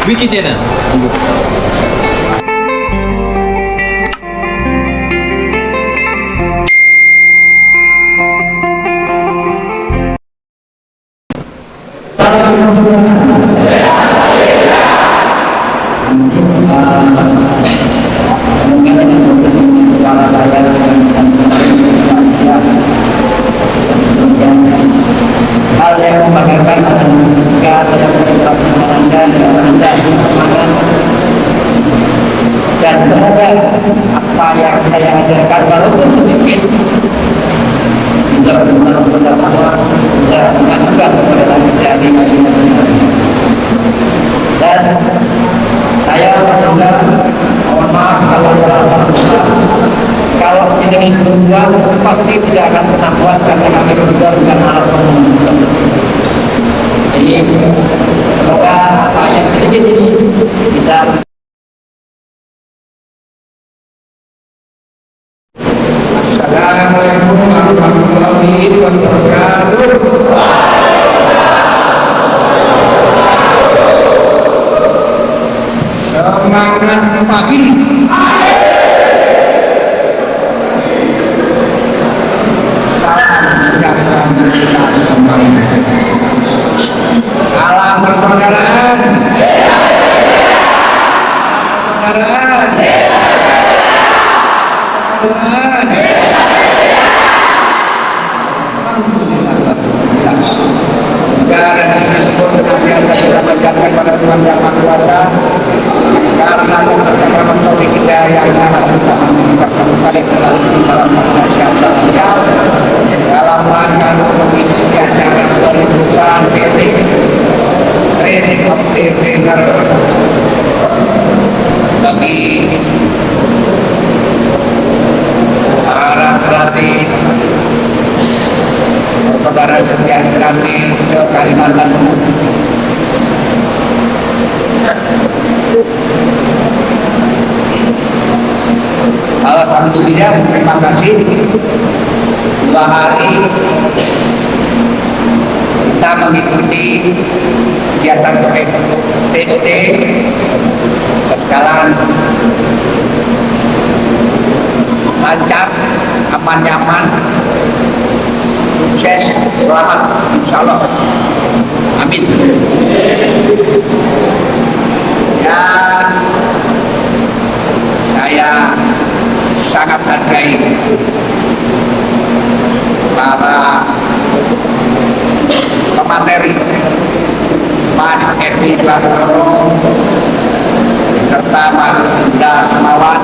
Wiki Channel. Hal yang membanggakan jika saya mengucapkan Anda dan semoga apa yang saya ajarkan walaupun sedikit bisa benar-benar dan mengajukan kepada menjadi masing-masing. Dan saya juga mohon maaf kalau ini berdua pasti tidak akan pernah puas karena kami berdua bukan alat pembunuh. Jadi semoga apa yang sedikit ini bisa. Assalamualaikum warahmatullahi wabarakatuh. Semangat pagi. Salam persaudaraan. Persaudaraan. Persaudaraan. Dan tersebut senantiasa kita panjatkan pada Tuhan Yang Maha Kuasa karena yang tercakap taufik hidayah yang akan kita mengucapkan kepada kembali di dalam masyarakat sosial dalam rangka mengikuti acara perusahaan training of trainer bagi para pelatih saudara setiap kami se-Kalimantan Timur. Alhamdulillah, terima kasih. 2 hari kita mengikuti kegiatan TOT berjalan lancar, aman nyaman, sukses, selamat, insya Allah. Amin. Ya, saya sangat hargai para pemateri Mas Evi Bartoro beserta Mas Indra Semawan,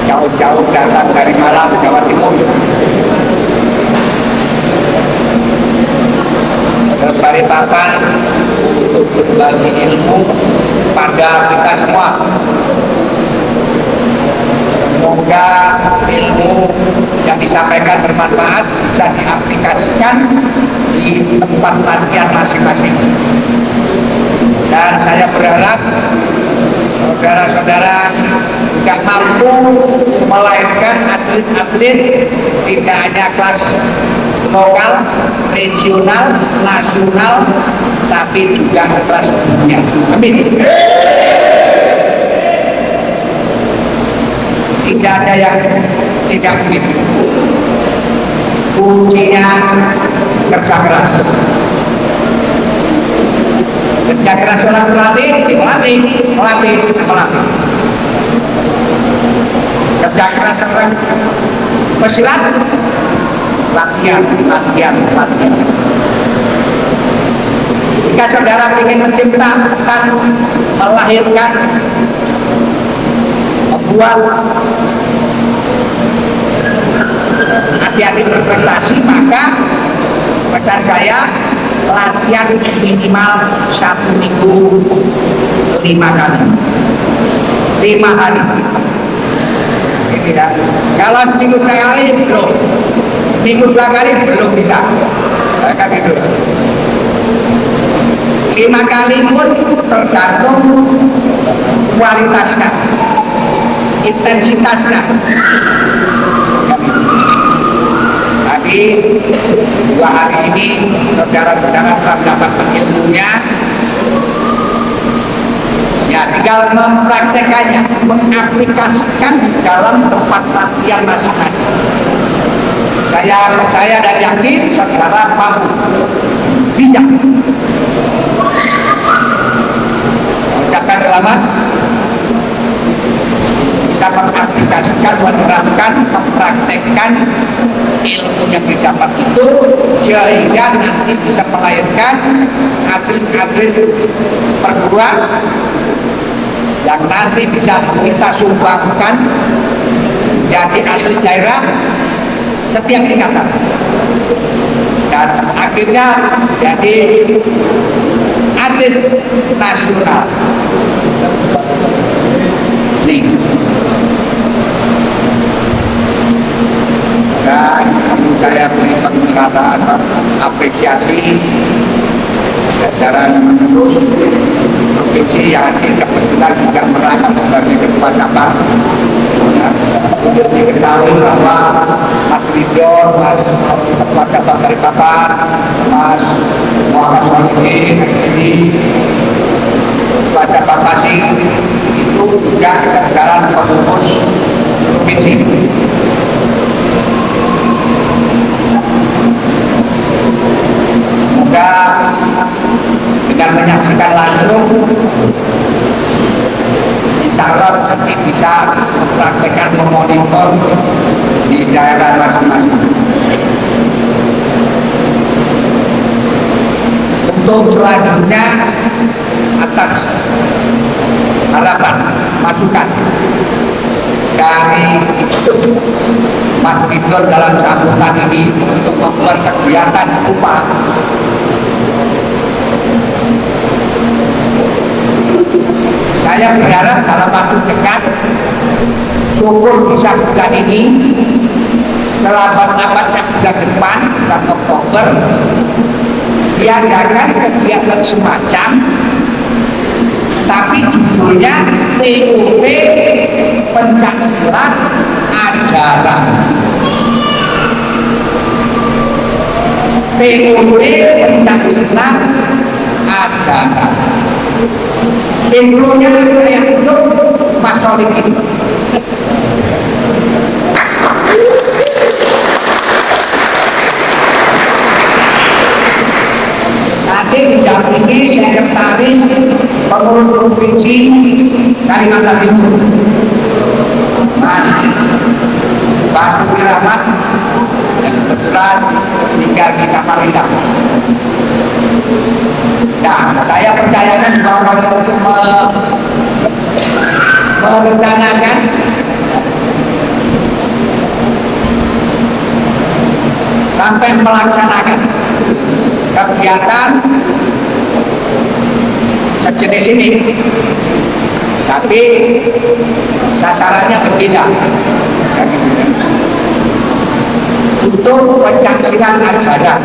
jauh-jauh datang dari Malang, Jawa Timur, berbagi papan untuk berbagi ilmu pada kita semua. Semoga ilmu yang disampaikan bermanfaat bisa diaplikasikan di tempat latihan masing-masing. Dan saya berharap saudara-saudara juga mampu melahirkan atlet-atlet tidak hanya kelas lokal, regional, nasional, tapi juga kelas dunia. Amin. Tidak ada yang tidak begitu. Kuncinya kerja keras. Kerja keras seorang pelatih, melatih. Kerja keras seorang pesilat, latihan. Jika saudara ingin menciptakan, melahirkan, membuat adik-adik berprestasi, maka pesan saya latihan minimal 1 minggu 5 kali, 5 hari. Ini ya. Kalau seminggu sekali belum, minggu 2 kali belum bisa. Kayak gitu. 5 kali pun tergantung kualitasnya, intensitasnya. Tapi 2 hari ini saudara-saudara telah mendapatkan ilmunya. Ya, tinggal mempraktekannya, mengaplikasikan di dalam tempat latihan masing-masing. Saya percaya dan yakin saudara mampu, bisa. Ucapkan selamat. Bisa mengaplikasikan, menerapkan, mempraktekkan ilmu yang didapat itu sehingga nanti bisa melahirkan atlet-atlet perguruan yang nanti bisa kita sumbangkan jadi atlet daerah setiap tingkatan dan akhirnya jadi atlet nasional. Nih. Dan saya beri penghargaan apresiasi jajaran terus provinsi yang kebetulan juga merangkap sebagai ketua cabang. Diketahui bahwa Mas Ridho, Mas Ketua Cabang Balikpapan, Mas Muhammad Solihin, ini Ketua Cabang Pasir itu juga jajaran pengurus provinsi. Semoga dengan menyaksikan langsung, insya Allah nanti bisa mempraktekkan, memonitor di daerah masing-masing. Untuk selanjutnya, atas harapan, masukan dari Mas Ridho dalam sambutan ini untuk membuat kegiatan serupa. Saya berharap dalam waktu dekat syukur bisa bulan ini selamat-selamatnya bulan depan, bulan Oktober, diadakan kegiatan semacam tapi judulnya TUP Pencaksilat Ajaran. TUP Pencaksilat Ajaran. Intronya saya tutup Mas Solihin. Nanti didampingi sekretaris pengurus provinsi Kalimantan Timur, Mas Basuki Rahmat, yang kebetulan tinggal di Samarinda. Nah, saya percayakan bahwa untuk merencanakan sampai melaksanakan kegiatan sejenis ini, tapi sasarannya berbeda. Untuk pencaksilat ajaran,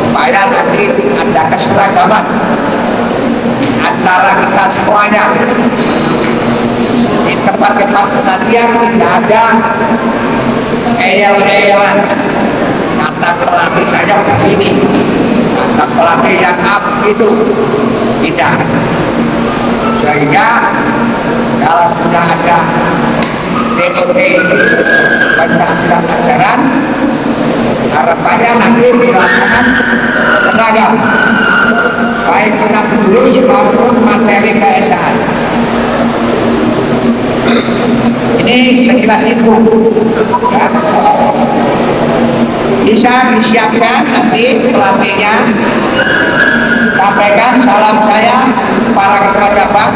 supaya nanti ada keseragaman antara kita semuanya. Di tempat-tempat penantian tidak ada eyel-eyelan, kata pelatih saja begini, kata pelatih yang up itu tidak. Sehingga kalau sudah ada TUP Pencaksilat Ajaran, harapannya nanti dilaksanakan seragam, baik senam lulus maupun materi keesaan. Ini sekilas info ya. Bisa disiapkan nanti pelatihnya. Sampaikan salam saya para ketua cabang,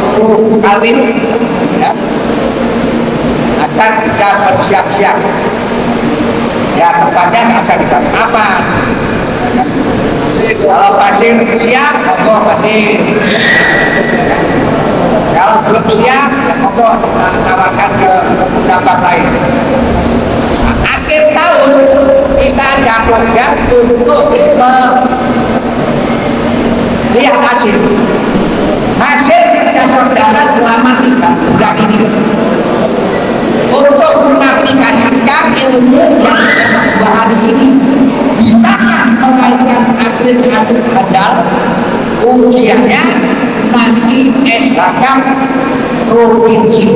seluruh kaltim ya, agar bisa bersiap-siap. Ya tempatnya nggak usah di apa. Kalau pasir siap, monggo pasir. Kalau belum siap, ya monggo kita tawarkan ke cabang lain. Nah, akhir tahun kita ada program untuk melihat hasil kerja saudara selama 3 bulan ini untuk mengaplikasikan ilmu yang dua hari ini. Bisakah melahirkan atlet-atlet handal ujiannya nanti SHK provinsi.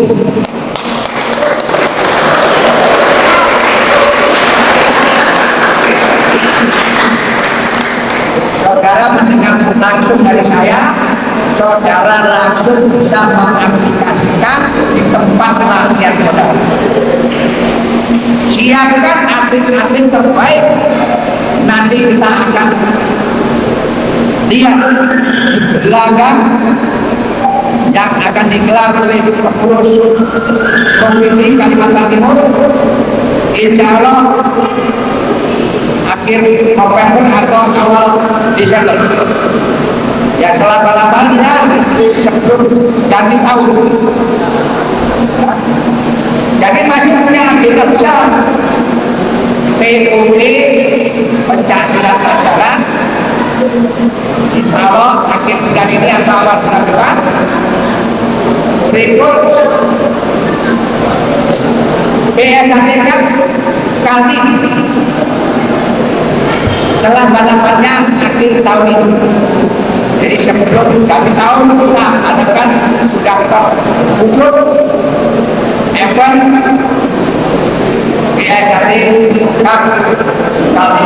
Saudara mendengar langsung dari saya, saudara langsung bisa mengaplikasikan di tempat latihan saudara. Siapkan atlet-atlet terbaik, nanti kita akan lihat di laga yang akan digelar oleh pengurus Provinsi Kalimantan Timur, insya Allah akhir November atau awal Desember. Ya selama-lamanya sebelum ganti tahun. Ya. Jadi masih punya agenda besar. TUT pencak silat pelajaran. Insya Allah akhir bulan ini atau awal bulan depan. Berikut PSATK kali selama-lamanya akhir tahun ini. Jadi sebelum ganti tahun kita adakan sudah wujud event PSAT Cup kali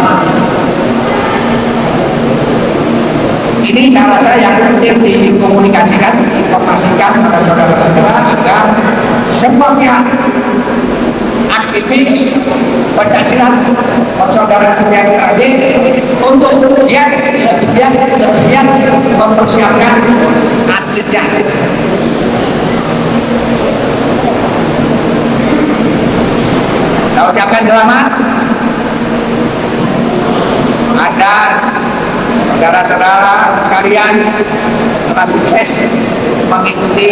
ini. Saya rasa yang penting dikomunikasikan, informasikan pada saudara-saudara agar semua pihak aktivis pencaksilat saudara setiap tadi untuk kemudian lebih mempersiapkan atletnya. Saya ucapkan selamat. Ada saudara-saudara sekalian telah sukses mengikuti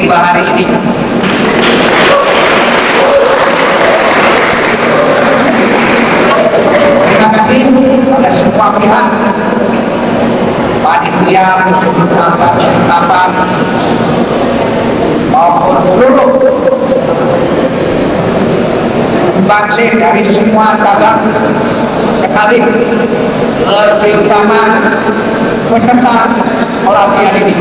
dua hari ini. Terima kasih pada semua pihak, panitia, bapak, maupun seluruh bangsa dari semua cabang, sekali lebih utama peserta pelatihan ini.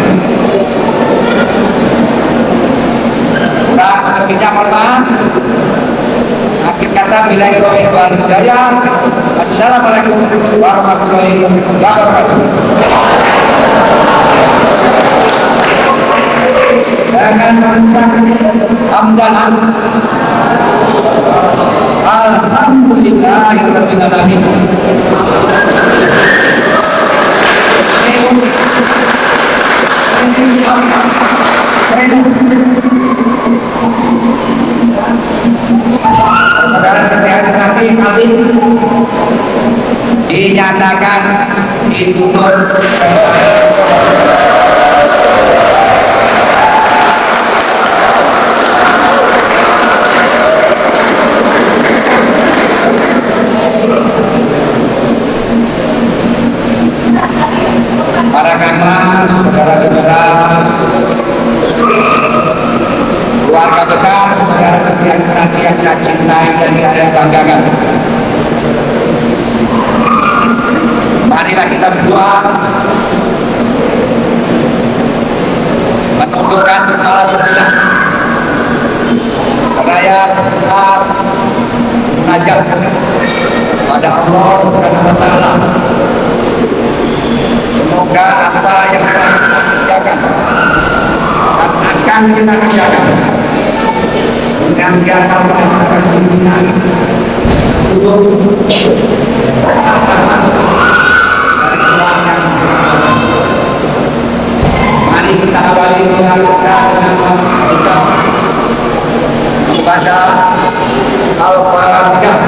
Kurang lebihnya mohon maaf. Akhir kata, billahi wal hidayah. Assalamualaikum warahmatullahi wabarakatuh. Dengan mengucap hamdalah alhamdulillahirabbil alamin. Saudara setiap hati kali dinyatakan ditutup. Para kakak, saudara-saudara, keluarga besar, saudara setiap hati yang saya cintai dan saya banggakan. Marilah kita berdoa menundukkan kepala sebelah seraya tetap munajat pada Allah Subhanahu wa taala. Semoga apa yang telah kita kerjakan dan akan kita kerjakan dengan jasa melakukan pimpinan untuk mari kita awali melakukan dengan kita membaca Al-Fatihah.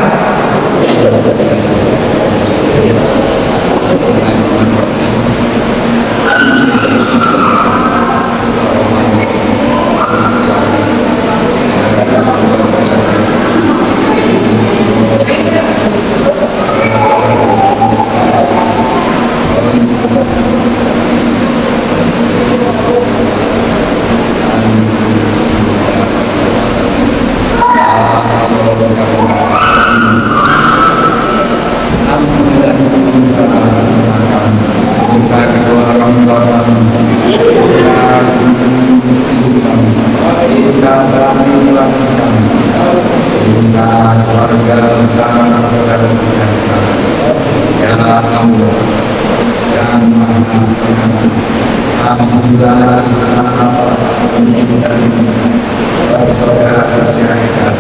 kami. Bina warga bersama saudara kita. Ya Allah, yang Maha Alhamdulillah, saudara kita.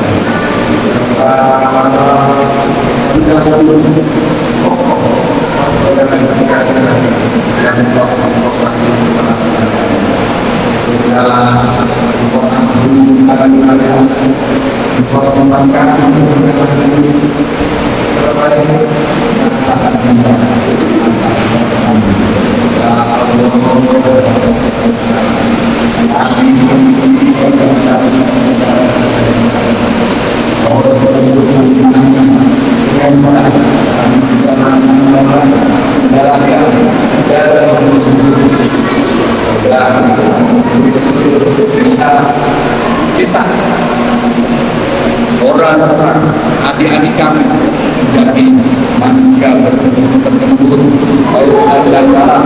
Kita orang-orang adik-adik kami menjadi manusia bertempur baik dan dalam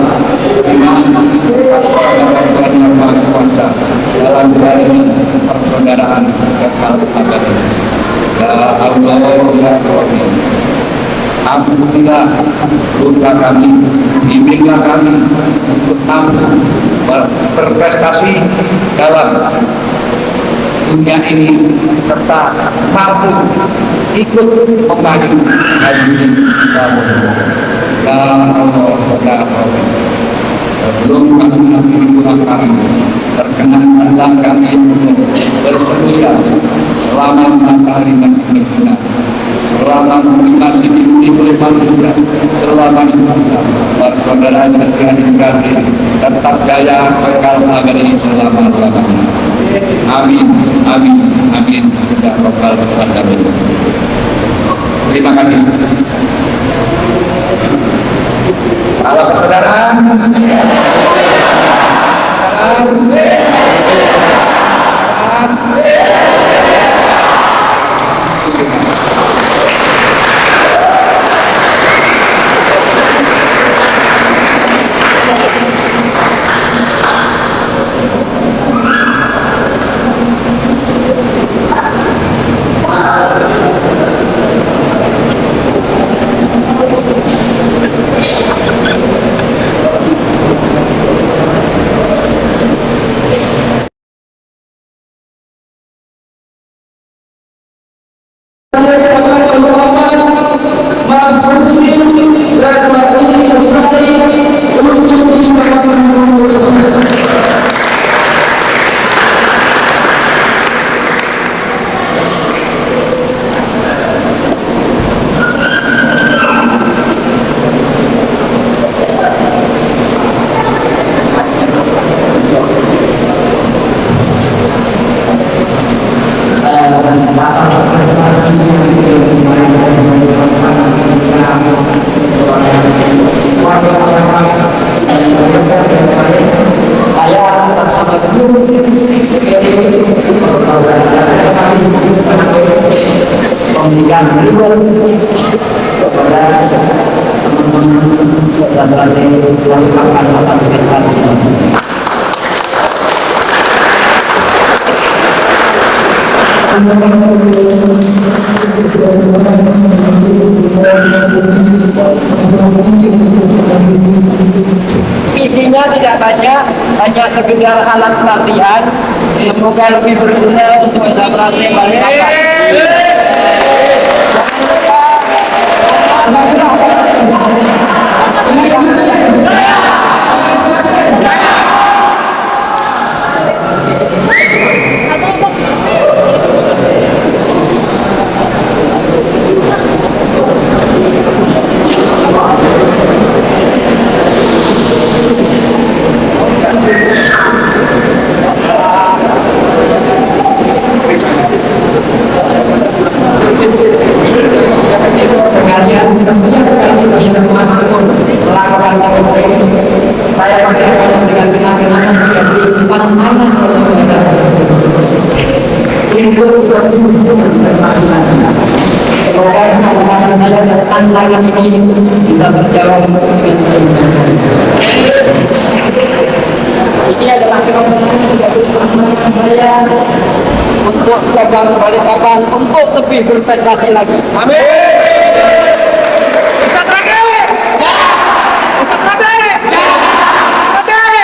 iman Tuhan yang Maha Kuasa dalam jalan persaudaraan kekal abadi. Ya Allah ya Rahim, ampunilah dosa kami, bimbinglah kami untuk mampu berprestasi dalam dunia ini serta mampu ikut memajukan dunia ya Allah ya Rahim. Sebelum kami mengakhiri pulang kami, perkenankanlah kami untuk bersedia selama matahari masih bersinar, selama bumi masih dihuni oleh manusia, selama di mana persaudaraan setia dikasih tetap jaya kekal abadi selama-lamanya. Amin, amin, amin. Ya Rabbal Alamin. Terima kasih. Halo persaudaraan. Isinya tidak banyak, hanya sekedar alat pelatihan. Semoga lebih berguna untuk generasi balik akan. Tantangan ini bisa terjawab. Ini adalah kemenangan yang tidak bisa saya untuk cabang Balikpapan untuk lebih berprestasi lagi. Ustaz Rage! Ustaz Rage! Ustaz Rage!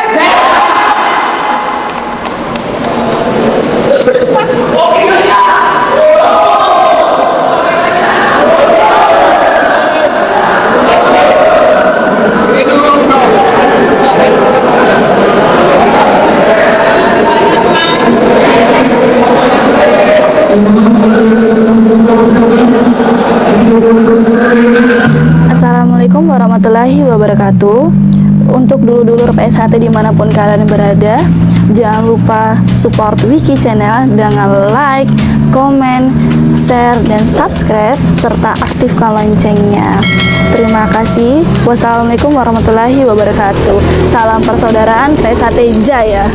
Itu untuk Assalamualaikum warahmatullahi wabarakatuh. Untuk dulur-dulur PSHT dimanapun kalian berada, jangan lupa support Wiki Channel dengan like, komen, share, dan subscribe, serta aktifkan loncengnya. Terima kasih. Wassalamualaikum warahmatullahi wabarakatuh. Salam persaudaraan PSHT Jaya.